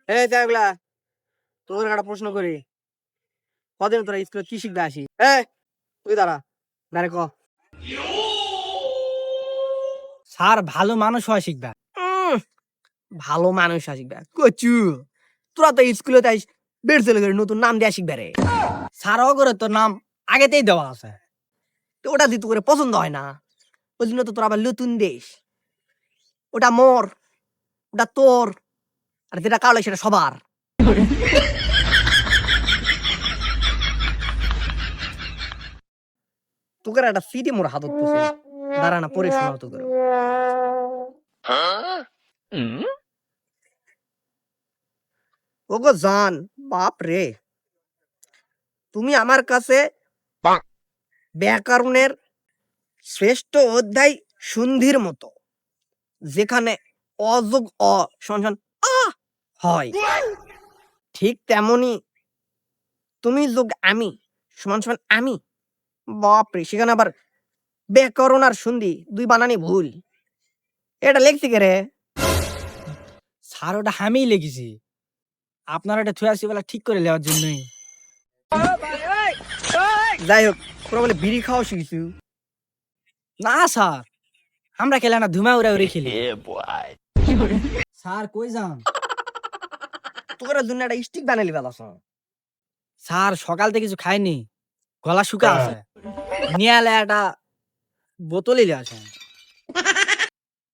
এই তাইগুলা তোর একটা প্রশ্ন করি, কদিন তোরা স্কুলে কি শিখবে আসি? তুই দাঁড়া, দাঁড়া ক। স্যার ভালো মানুষ হওয়া শিখবা। ভালো মানুষ শিখবে কচু? তোরা তো স্কুলে তাই বের চলে গেলে নতুন নাম দেয়া শিখবে রে। স্যার অগরে তোর নাম আগেতেই দেওয়া আছে। তো ওটা দিতে করে পছন্দ হয় না, ওই জন্য তো তোর আবার নতুন দেশ। ওটা মোর, ওটা তোর, আর যেটা কালো সেটা সবার। তোকে একটা সিটি মোর হাতত পড়ছে, দাঁড়া না পরে শোনাও তো করে। ওগো জান, বাপ রে, তুমি আমার কাছে ব্যাকরণের শ্রেষ্ঠ অধ্যায় সন্ধির মতো, যেখানে অযোগ অ সমান আ হয়, ঠিক তেমনি তুমি যোগ আমি সমান সমান আমি। বাপরে, সেখানে আবার ব্যাকরণ আর সন্ধি দুই বানানি ভুল। এটা লেখছি কে রে? স্যার ওটা আমিই লিখেছি, আপনার এটা থুয়াছি বলা ঠিক করে নেওয়ার জন্যই। যাই হোক, তোরা বলে বিড়ি খাওয়া শিখছি? না স্যার, আমরা খেলে না ধুমা উড়া উড়ে খেলি। স্যার কই যান? তোরা জন্য একটা স্টিক বানালি বেলাস। স্যার সকাল থেকে কিছু খাইনি, গলা শুকা আছে, নিয়ে এলে একটা বোতলই আছে।